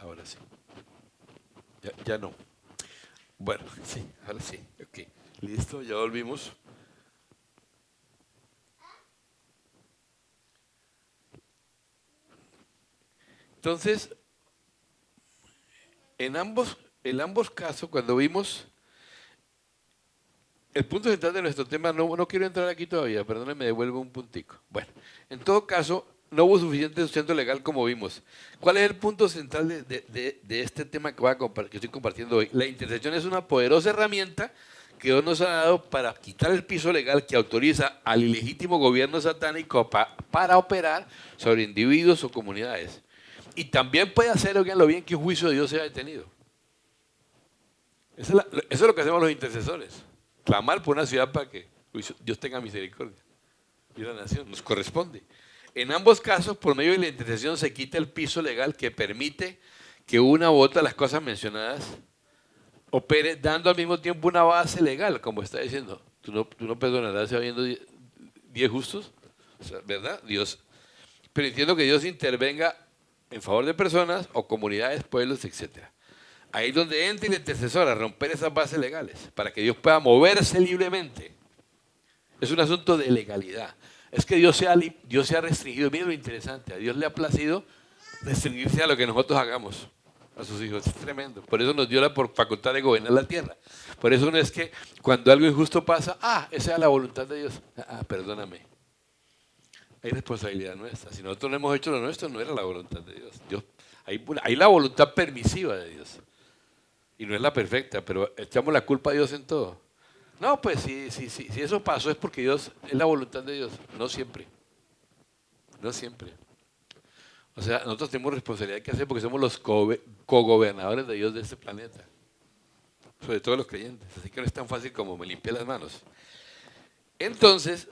Ahora sí. Ya no. Bueno, sí, ahora sí. Ok. Listo, ya volvimos. Entonces, en ambos casos, cuando vimos el punto central de nuestro tema, no quiero entrar aquí todavía, perdónenme, devuelvo un puntico. Bueno, en todo caso, no hubo suficiente sustento legal como vimos. ¿Cuál es el punto central de este tema que estoy compartiendo hoy? La intercesión es una poderosa herramienta que Dios nos ha dado para quitar el piso legal que autoriza al ilegítimo gobierno satánico para operar sobre individuos o comunidades. Y también puede hacer, oiganlo bien, que un juicio de Dios sea detenido. Eso es lo que hacemos los intercesores. Clamar por una ciudad para que Dios tenga misericordia. Y la nación nos corresponde. En ambos casos, por medio de la intercesión, se quita el piso legal que permite que una u otra de las cosas mencionadas opere, dando al mismo tiempo una base legal, como está diciendo. Tú no perdonarás habiendo 10 justos, o sea, ¿verdad? Dios. Pero entiendo que Dios intervenga en favor de personas o comunidades, pueblos, etcétera. Ahí es donde entra el intercesor a romper esas bases legales, para que Dios pueda moverse libremente. Es un asunto de legalidad. Es que Dios se ha restringido. Miren lo interesante, a Dios le ha placido restringirse a lo que nosotros hagamos a sus hijos. Es tremendo. Por eso nos dio la facultad de gobernar la tierra. Por eso no es que cuando algo injusto pasa, esa es la voluntad de Dios. Perdóname. Hay responsabilidad nuestra. Si nosotros no hemos hecho lo nuestro, no era la voluntad de Dios. Hay la voluntad permisiva de Dios. Y no es la perfecta, pero echamos la culpa a Dios en todo. No, pues si eso pasó es porque Dios, es la voluntad de Dios. No siempre. No siempre. O sea, nosotros tenemos responsabilidad que hacer porque somos los cogobernadores de Dios de este planeta. sobre todo los creyentes, así que no es tan fácil como me limpié las manos. Entonces,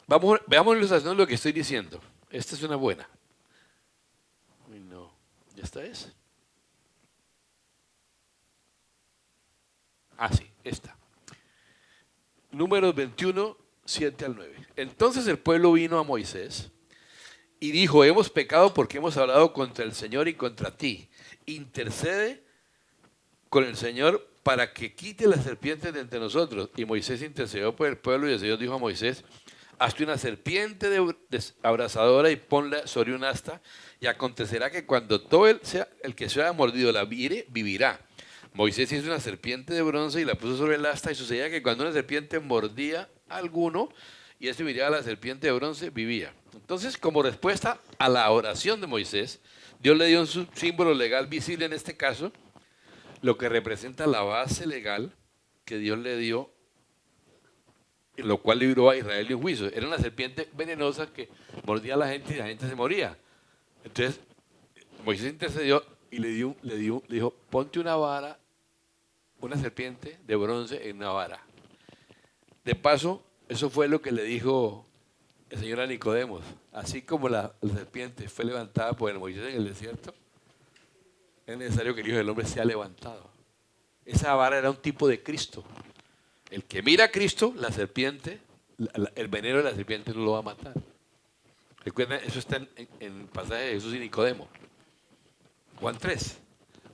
veamos la ilustración de lo que estoy diciendo. Esta es una buena. Uy, no, ¿ya está esa? Ah, sí, esta. Números 21, 7 al 9. Entonces el pueblo vino a Moisés y dijo: hemos pecado porque hemos hablado contra el Señor y contra ti. Intercede con el Señor para que quite las serpientes de entre nosotros. Y Moisés intercedió por el pueblo, y el Señor dijo a Moisés: hazte una serpiente abrasadora y ponla sobre un asta, y acontecerá que cuando todo el que se haya mordido la viere, vivirá. Moisés hizo una serpiente de bronce y la puso sobre el asta, y sucedía que cuando una serpiente mordía a alguno y este miraba a la serpiente de bronce, vivía. Entonces, como respuesta a la oración de Moisés, Dios le dio un símbolo legal visible en este caso, lo que representa la base legal que Dios le dio, en lo cual libró a Israel de un juicio. Era una serpiente venenosa que mordía a la gente y la gente se moría. Entonces, Moisés intercedió y le dijo: ponte una vara, una serpiente de bronce en una vara. De paso, eso fue lo que le dijo el Señor a Nicodemos. Así como la serpiente fue levantada por el Moisés en el desierto, es necesario que el Hijo del Hombre sea levantado. Esa vara era un tipo de Cristo. El que mira a Cristo, la serpiente, el veneno de la serpiente no lo va a matar. Recuerden, eso está en el pasaje de Jesús y Nicodemo. Juan 3.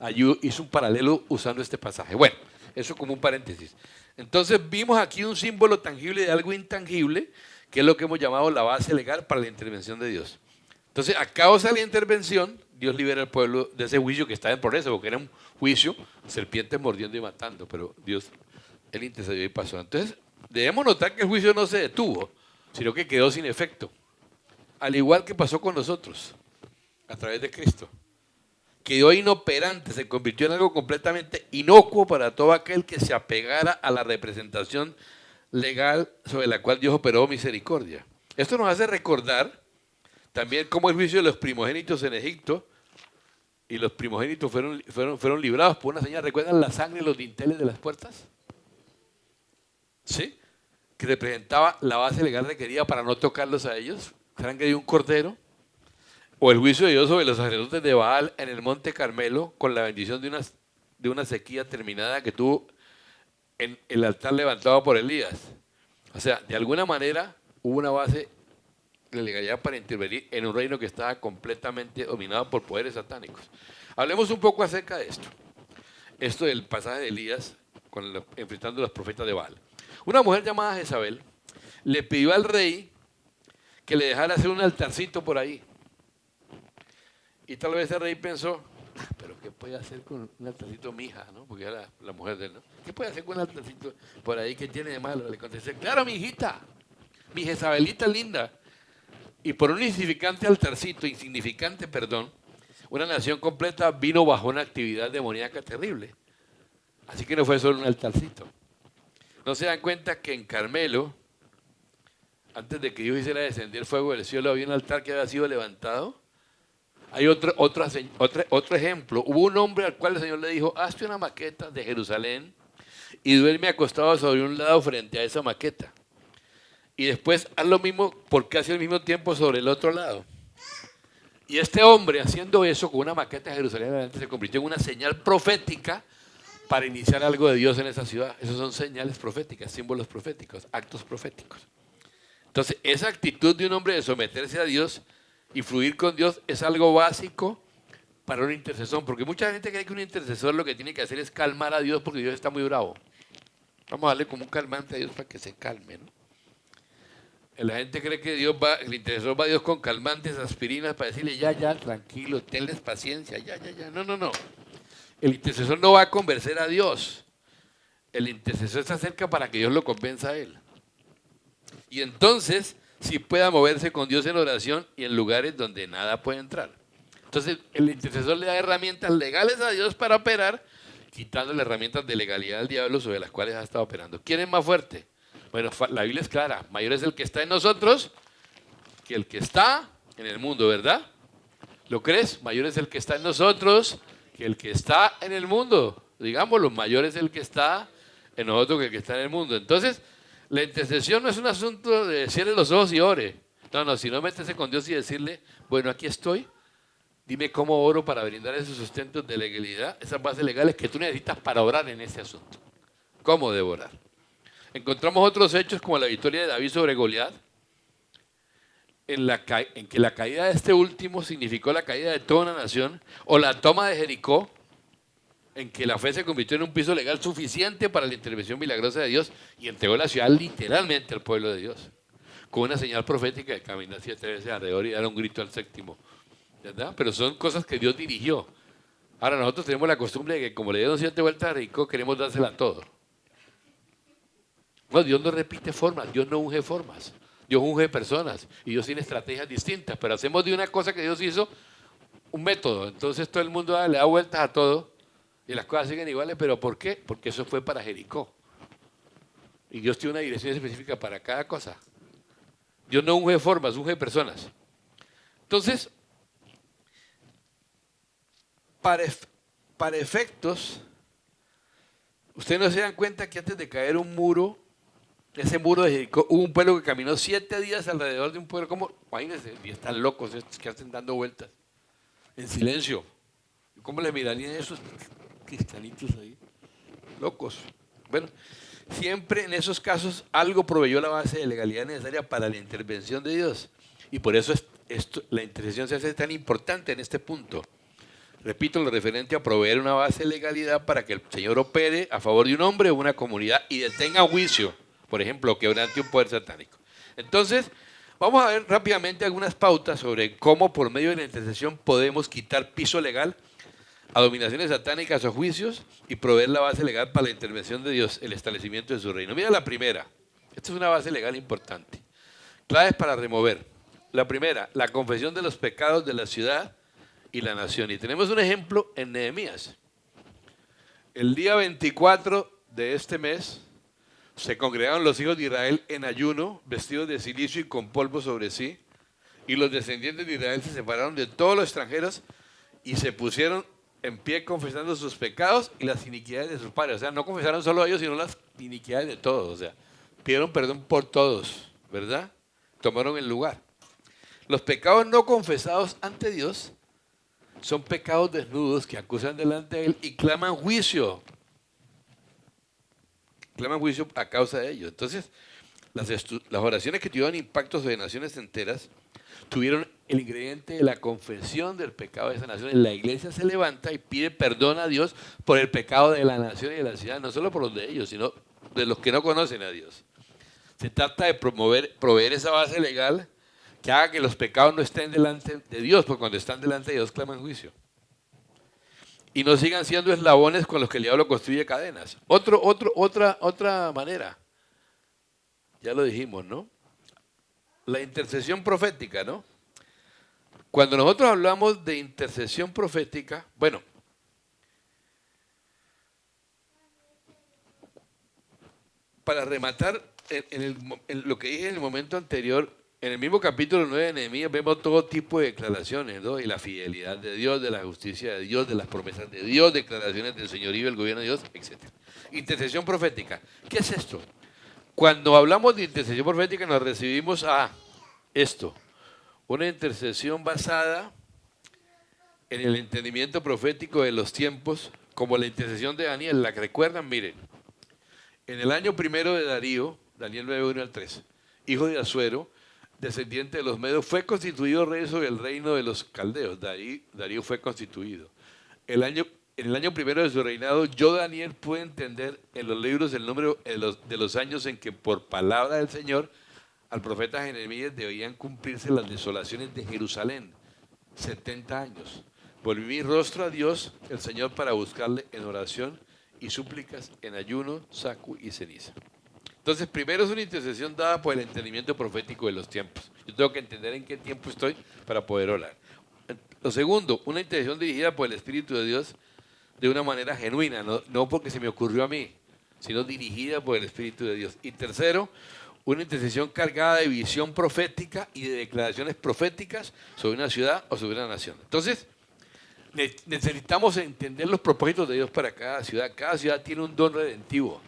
Allí hizo un paralelo usando este pasaje. Bueno, eso como un paréntesis. Entonces vimos aquí un símbolo tangible de algo intangible, que es lo que hemos llamado la base legal para la intervención de Dios. Entonces, a causa de la intervención, Dios libera al pueblo de ese juicio que estaba en progreso, porque era un juicio, serpientes mordiendo y matando, pero Dios, Él intercedió y pasó. Entonces, debemos notar que el juicio no se detuvo, sino que quedó sin efecto. Al igual que pasó con nosotros, a través de Cristo. Quedó inoperante, se convirtió en algo completamente inocuo para todo aquel que se apegara a la representación legal sobre la cual Dios operó misericordia. Esto nos hace recordar también cómo el juicio de los primogénitos en Egipto, y los primogénitos fueron librados por una señal. ¿Recuerdan la sangre en los dinteles de las puertas? ¿Sí? Que representaba la base legal requerida para no tocarlos a ellos, sangre de un cordero. O el juicio de Dios sobre los sacerdotes de Baal en el monte Carmelo, con la bendición de una sequía terminada que tuvo en el altar levantado por Elías. O sea, de alguna manera hubo una base de legalidad para intervenir en un reino que estaba completamente dominado por poderes satánicos. Hablemos un poco acerca de esto. Esto del pasaje de Elías enfrentando a los profetas de Baal. Una mujer llamada Jezabel le pidió al rey que le dejara hacer un altarcito por ahí. Y tal vez el rey pensó: pero ¿qué puede hacer con un altarcito mi hija? ¿No? Porque era la mujer de él, ¿no? ¿Qué puede hacer con un altarcito por ahí? ¿Qué tiene de malo? Le contesté: claro, mi hijita, mi Jezabelita linda. Y por un insignificante, una nación completa vino bajo una actividad demoníaca terrible. Así que no fue solo un altarcito. ¿No se dan cuenta que en Carmelo, antes de que Dios hiciera descender fuego del cielo, había un altar que había sido levantado? Hay otro ejemplo. Hubo un hombre al cual el Señor le dijo: hazte una maqueta de Jerusalén y duerme acostado sobre un lado frente a esa maqueta. Y después haz lo mismo por casi al mismo tiempo sobre el otro lado. Y este hombre, haciendo eso con una maqueta de Jerusalén, se convirtió en una señal profética para iniciar algo de Dios en esa ciudad. Esas son señales proféticas, símbolos proféticos, actos proféticos. Entonces, esa actitud de un hombre de someterse a Dios y fluir con Dios es algo básico para un intercesor, porque mucha gente cree que un intercesor lo que tiene que hacer es calmar a Dios porque Dios está muy bravo. Vamos a darle como un calmante a Dios para que se calme, ¿no? La gente cree que el intercesor va a Dios con calmantes, aspirinas, para decirle: ya, tranquilo, tenles paciencia, ya. No. El intercesor no va a convencer a Dios. El intercesor se acerca para que Dios lo convenza a él. Y entonces, si pueda moverse con Dios en oración y en lugares donde nada puede entrar. Entonces, el intercesor le da herramientas legales a Dios para operar, quitándole herramientas de legalidad al diablo sobre las cuales ha estado operando. ¿Quién es más fuerte? Bueno, la Biblia es clara: mayor es el que está en nosotros que el que está en el mundo, ¿verdad? ¿Lo crees? Mayor es el que está en nosotros que el que está en el mundo. Digámoslo, mayor es el que está en nosotros que el que está en el mundo. Entonces, la intercesión no es un asunto de cierre los ojos y ore. No, no, sino métese con Dios y decirle, bueno, aquí estoy, dime cómo oro para brindar esos sustentos de legalidad, esas bases legales que tú necesitas para orar en ese asunto. ¿Cómo debo orar? Encontramos otros hechos como la victoria de David sobre Goliat, en que la caída de este último significó la caída de toda una nación, o la toma de Jericó, en que la fe se convirtió en un piso legal suficiente para la intervención milagrosa de Dios y entregó la ciudad literalmente al pueblo de Dios, con una señal profética de caminar 7 veces alrededor y dar un grito al séptimo, ¿verdad? Pero son cosas que Dios dirigió. Ahora nosotros tenemos la costumbre de que como le dieron 7 vueltas a Jericó, queremos dársela a todo. No, Dios no repite formas, Dios no unge formas. Dios unge personas y Dios tiene estrategias distintas, pero hacemos de una cosa que Dios hizo un método. Entonces todo el mundo le da vueltas a todo y las cosas siguen iguales, pero ¿por qué? Porque eso fue para Jericó. Y Dios tiene una dirección específica para cada cosa. Dios no unge formas, unge personas. Entonces, para efectos, ustedes no se dan cuenta que antes de caer un muro, ese muro de Jericó, hubo un pueblo que caminó 7 días alrededor de un pueblo, como, imagínense, y están locos estos que hacen dando vueltas, en silencio. ¿Cómo le mirarían esos cristianitos ahí? Locos. Bueno, siempre en esos casos algo proveyó la base de legalidad necesaria para la intervención de Dios. Y por eso la intercesión se hace tan importante en este punto. Repito, lo referente a proveer una base de legalidad para que el Señor opere a favor de un hombre o una comunidad y detenga juicio. Por ejemplo, quebrante un poder satánico. Entonces, vamos a ver rápidamente algunas pautas sobre cómo por medio de la intercesión podemos quitar piso legal a dominaciones satánicas o juicios y proveer la base legal para la intervención de Dios, el establecimiento de su reino. Mira la primera. Esta es una base legal importante. Claves para remover. La primera, la confesión de los pecados de la ciudad y la nación. Y tenemos un ejemplo en Nehemías. El día 24 de este mes se congregaron los hijos de Israel en ayuno, vestidos de cilicio y con polvo sobre sí, y los descendientes de Israel se separaron de todos los extranjeros y se pusieron en pie confesando sus pecados y las iniquidades de sus padres. O sea, no confesaron solo a ellos, sino las iniquidades de todos. O sea, pidieron perdón por todos, ¿verdad? Tomaron el lugar. Los pecados no confesados ante Dios son pecados desnudos que acusan delante de Él y claman juicio. Claman juicio a causa de ello. Entonces, las oraciones que tuvieron impactos sobre naciones enteras tuvieron el ingrediente de la confesión del pecado de esa nación. La iglesia se levanta y pide perdón a Dios por el pecado de la nación y de la ciudad, no solo por los de ellos, sino de los que no conocen a Dios. Se trata de proveer esa base legal que haga que los pecados no estén delante de Dios, porque cuando están delante de Dios claman juicio. Y no sigan siendo eslabones con los que el diablo construye cadenas. Otra manera. Ya lo dijimos, ¿no? La intercesión profética, ¿no? Cuando nosotros hablamos de intercesión profética, bueno, para rematar en lo que dije en el momento anterior, en el mismo capítulo 9 de Nehemías vemos todo tipo de declaraciones, ¿no? Y la fidelidad de Dios, de la justicia de Dios, de las promesas de Dios, declaraciones del señorío, del gobierno de Dios, etc. Intercesión profética. ¿Qué es esto? Cuando hablamos de intercesión profética nos recibimos a esto, una intercesión basada en el entendimiento profético de los tiempos, como la intercesión de Daniel, la que recuerdan, miren, en el año primero de Darío, Daniel 9:1 al 3, hijo de Asuero, descendiente de los Medos, fue constituido rey sobre el reino de los caldeos. Darío fue constituido. En el año primero de su reinado, yo, Daniel, pude entender en los libros el número de los años en que por palabra del Señor al profeta Jeremías debían cumplirse las desolaciones de Jerusalén. 70 años. Volví mi rostro a Dios, el Señor, para buscarle en oración y súplicas, en ayuno, saco y ceniza. Entonces, primero es una intercesión dada por el entendimiento profético de los tiempos. Yo tengo que entender en qué tiempo estoy para poder orar. Lo segundo, una intercesión dirigida por el Espíritu de Dios de una manera genuina, no porque se me ocurrió a mí, sino dirigida por el Espíritu de Dios. Y tercero, una intercesión cargada de visión profética y de declaraciones proféticas sobre una ciudad o sobre una nación. Entonces, necesitamos entender los propósitos de Dios para cada ciudad. Cada ciudad tiene un don redentivo.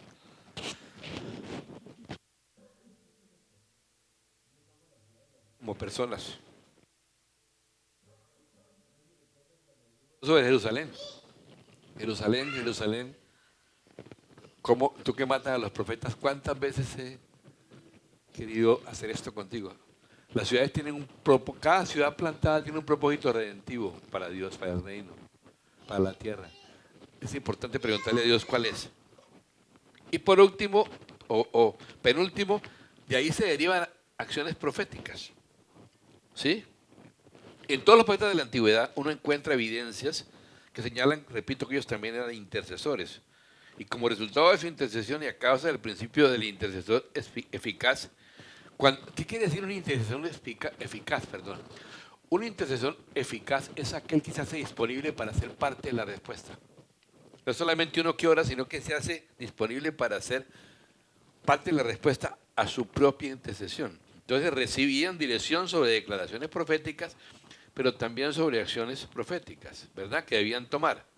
Como personas. Sobre Jerusalén. Jerusalén. ¿Cómo, tú que matas a los profetas, cuántas veces he querido hacer esto contigo? Las ciudades tienen cada ciudad plantada tiene un propósito redentivo para Dios, para el reino, para la tierra. Es importante preguntarle a Dios cuál es. Y por último, o penúltimo, de ahí se derivan acciones proféticas. ¿Sí? En todos los profetas de la antigüedad uno encuentra evidencias que señalan, repito, que ellos también eran intercesores. Y como resultado de su intercesión y a causa del principio del intercesor eficaz, ¿qué quiere decir un intercesor eficaz? Un intercesor eficaz es aquel que se hace disponible para ser parte de la respuesta. No solamente uno que ora, sino que se hace disponible para ser parte de la respuesta a su propia intercesión. Entonces recibían dirección sobre declaraciones proféticas, pero también sobre acciones proféticas, ¿verdad?, que debían tomar.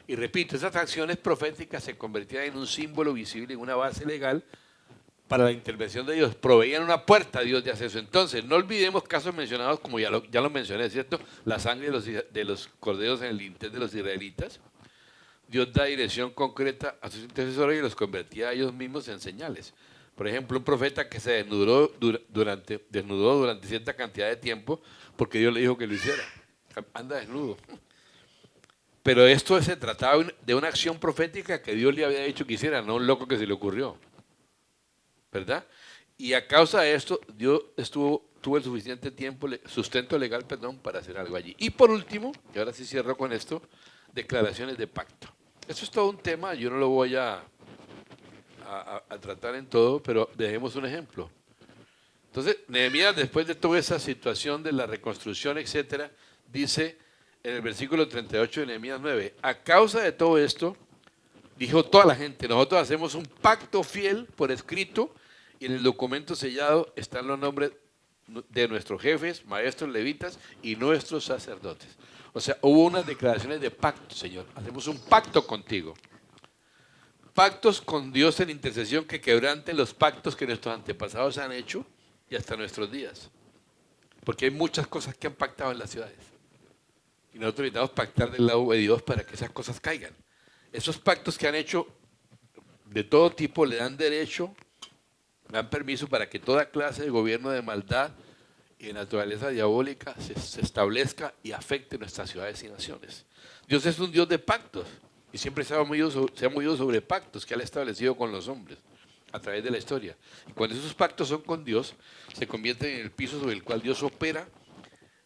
Y repito, esas acciones proféticas se convertían en un símbolo visible, en una base legal para la intervención de Dios. Proveían una puerta a Dios de acceso. Entonces, no olvidemos casos mencionados, como ya lo mencioné, ¿cierto? La sangre de los corderos en el dintel de los israelitas. Dios da dirección concreta a sus intercesores y los convertía a ellos mismos en señales. Por ejemplo, un profeta que se desnudó durante cierta cantidad de tiempo porque Dios le dijo que lo hiciera. Anda desnudo. Pero esto se trataba de una acción profética que Dios le había dicho que hiciera, no un loco que se le ocurrió. ¿Verdad? Y a causa de esto, Dios tuvo el suficiente sustento legal, para hacer algo allí. Y por último, y ahora sí cierro con esto, declaraciones de pacto. Eso es todo un tema, yo no lo voy a tratar en todo, pero dejemos un ejemplo. Entonces, Nehemías, después de toda esa situación de la reconstrucción, etcétera, dice en el versículo 38 de Nehemías 9, a causa de todo esto, dijo toda la gente, nosotros hacemos un pacto fiel por escrito y en el documento sellado están los nombres de nuestros jefes, maestros, levitas y nuestros sacerdotes. O sea, hubo unas declaraciones de pacto, Señor. Hacemos un pacto contigo. Pactos con Dios en intercesión que quebranten los pactos que nuestros antepasados han hecho y hasta nuestros días. Porque hay muchas cosas que han pactado en las ciudades. Y nosotros necesitamos pactar del lado de Dios para que esas cosas caigan. Esos pactos que han hecho de todo tipo le dan derecho, dan permiso para que toda clase de gobierno de maldad y de naturaleza diabólica se establezca y afecte nuestras ciudades y naciones. Dios es un Dios de pactos y siempre se ha movido sobre pactos que Él ha establecido con los hombres a través de la historia. Y cuando esos pactos son con Dios, se convierten en el piso sobre el cual Dios opera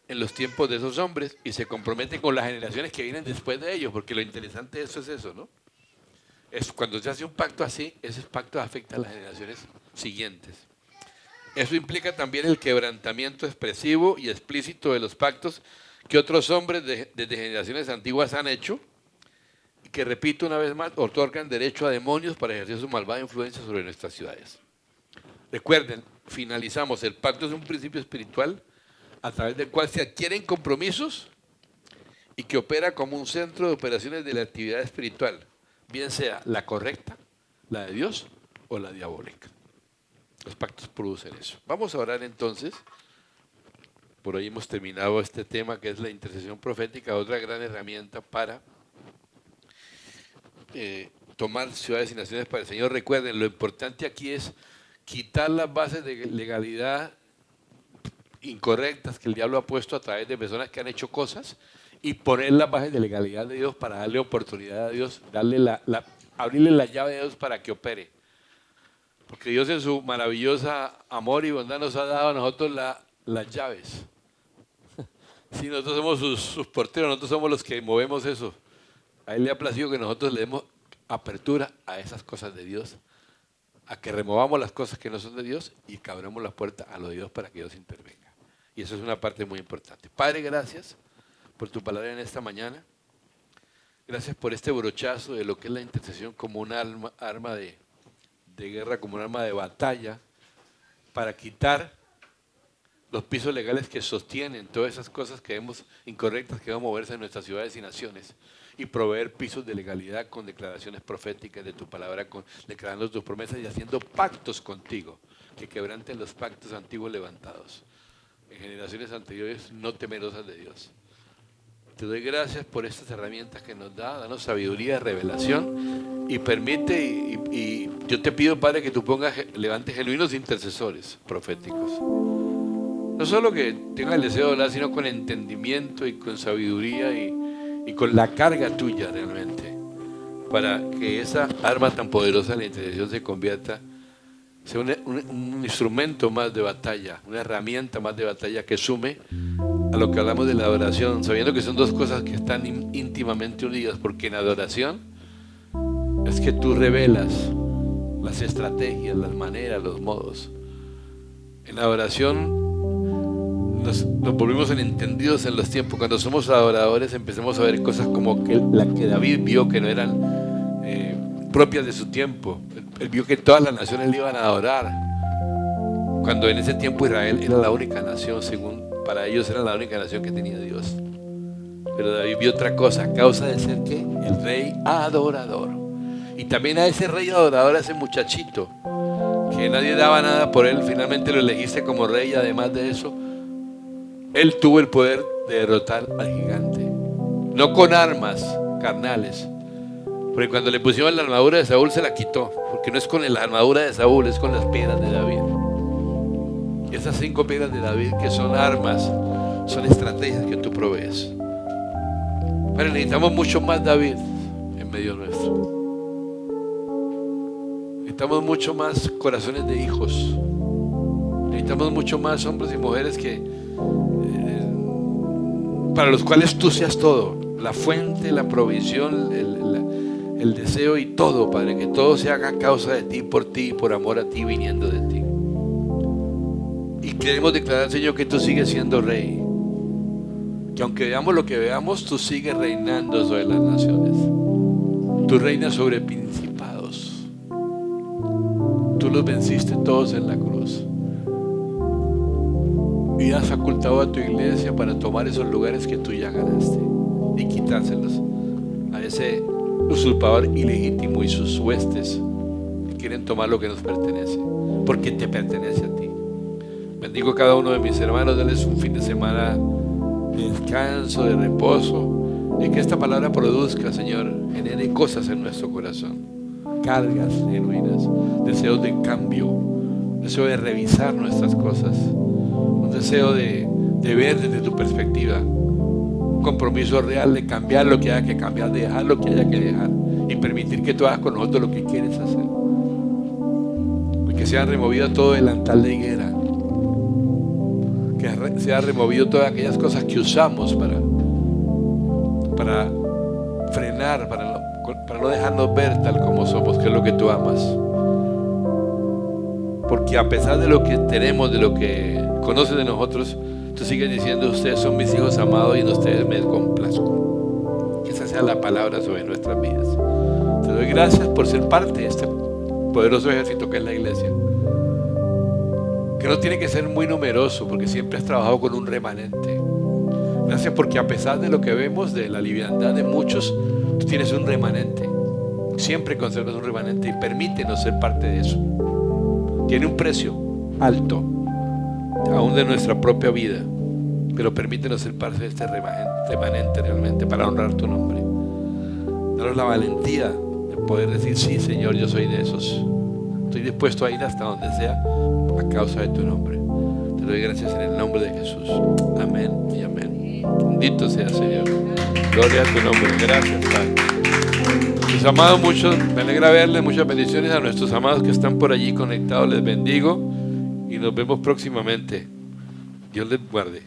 en los tiempos de esos hombres y se compromete con las generaciones que vienen después de ellos, porque lo interesante de eso es eso, ¿no? Es cuando se hace un pacto así, ese pacto afecta a las generaciones siguientes. Eso implica también el quebrantamiento expresivo y explícito de los pactos que otros hombres desde generaciones antiguas han hecho y que, repito una vez más, otorgan derecho a demonios para ejercer su malvada influencia sobre nuestras ciudades. Recuerden, finalizamos, el pacto es un principio espiritual a través del cual se adquieren compromisos y que opera como un centro de operaciones de la actividad espiritual, bien sea la correcta, la de Dios o la diabólica. Los pactos producen eso. Vamos a orar entonces. Por hoy hemos terminado este tema que es la intercesión profética, otra gran herramienta para tomar ciudades y naciones para el Señor. Recuerden, lo importante aquí es quitar las bases de legalidad incorrectas que el diablo ha puesto a través de personas que han hecho cosas y poner las bases de legalidad de Dios para darle oportunidad a Dios, abrirle la llave de Dios para que opere. Porque Dios en su maravillosa amor y bondad nos ha dado a nosotros las llaves. Si nosotros somos sus porteros, nosotros somos los que movemos eso. A Él le ha placido que nosotros le demos apertura a esas cosas de Dios, a que removamos las cosas que no son de Dios y que abramos la puerta a lo de Dios para que Dios intervenga. Y eso es una parte muy importante. Padre, gracias por tu palabra en esta mañana. Gracias por este brochazo de lo que es la intercesión como un arma de guerra, como un arma de batalla para quitar los pisos legales que sostienen todas esas cosas que vemos incorrectas que van a moverse en nuestras ciudades y naciones, y proveer pisos de legalidad con declaraciones proféticas de tu palabra, declarando tus promesas y haciendo pactos contigo, que quebranten los pactos antiguos levantados en generaciones anteriores no temerosas de Dios. Te doy gracias por estas herramientas que nos da, danos sabiduría, revelación, y permite, y yo te pido, Padre, que tú levantes genuinos intercesores proféticos. No solo que tengan el deseo de hablar, sino con entendimiento y con sabiduría y con la carga tuya realmente, para que esa arma tan poderosa de la intercesión se convierta, sea un instrumento más de batalla, una herramienta más de batalla que sume a lo que hablamos de la adoración, sabiendo que son dos cosas que están íntimamente unidas, porque en adoración es que tú revelas las estrategias, las maneras, los modos. En la adoración nos volvimos entendidos en los tiempos. Cuando somos adoradores empezamos a ver cosas como la que David vio que no eran propias de su tiempo. Él vio que todas las naciones le iban a adorar, cuando en ese tiempo Israel era la única nación, según para ellos era la única nación que tenía Dios. Pero David vio otra cosa, a causa de ser ¿qué? El rey adorador. Y también a ese rey adorador, a ese muchachito que nadie daba nada por él, finalmente lo elegiste como rey, y además de eso él tuvo el poder de derrotar al gigante, no con armas carnales, porque cuando le pusieron la armadura de Saúl se la quitó, porque no es con la armadura de Saúl, es con las piedras de David. Y esas 5 piedras de David, que son armas, son estrategias que tú provees. Pero necesitamos mucho más David en medio nuestro. Necesitamos mucho más corazones de hijos. Necesitamos mucho más hombres y mujeres para los cuales tú seas todo, la fuente, la provisión, el deseo y todo, Padre, que todo se haga a causa de ti, por amor a ti, viniendo de ti. Y queremos declarar, Señor, que tú sigues siendo rey, que aunque veamos lo que veamos, tú sigues reinando sobre las naciones. Tú reinas sobre principados. Tú los venciste todos en la cruz. Y has facultado a tu iglesia para tomar esos lugares que tú ya ganaste y quitárselos a ese usurpador ilegítimo y sus huestes que quieren tomar lo que nos pertenece, porque te pertenece a ti. Bendigo a cada uno de mis hermanos, denles un fin de semana de descanso, de reposo, y que esta palabra produzca, Señor, genere cosas en nuestro corazón, cargas genuinas, deseos de cambio, deseo de revisar nuestras cosas, un deseo de ver desde tu perspectiva, un compromiso real de cambiar lo que haya que cambiar, de dejar lo que haya que dejar y permitir que tú hagas con nosotros lo que quieres hacer. Y que sea removido todo delantal de higuera, que sea removido todas aquellas cosas que usamos para frenar, para no dejarnos ver tal como somos, que es lo que tú amas. Porque a pesar de lo que tenemos, de lo que conoces de nosotros, tú sigues diciendo: ustedes son mis hijos amados y en ustedes me complazco. Que esa sea la palabra sobre nuestras vidas. Te doy gracias por ser parte de este poderoso ejército que es la iglesia, que no tiene que ser muy numeroso, porque siempre has trabajado con un remanente. Gracias porque a pesar de lo que vemos, de la liviandad de muchos, tú tienes un remanente. Siempre conservas un remanente y permítenos ser parte de eso. Tiene un precio alto, aún de nuestra propia vida, pero permítenos ser parte de este remanente realmente, para honrar tu nombre. Danos la valentía de poder decir: sí, Señor, yo soy de esos. Estoy dispuesto a ir hasta donde sea a causa de tu nombre. Te doy gracias en el nombre de Jesús. Amén y amén. Bendito sea, Señor. Gloria a tu nombre. Gracias, Padre. Mis amados, me alegra verles. Muchas bendiciones a nuestros amados que están por allí conectados. Les bendigo y nos vemos próximamente. Dios les guarde.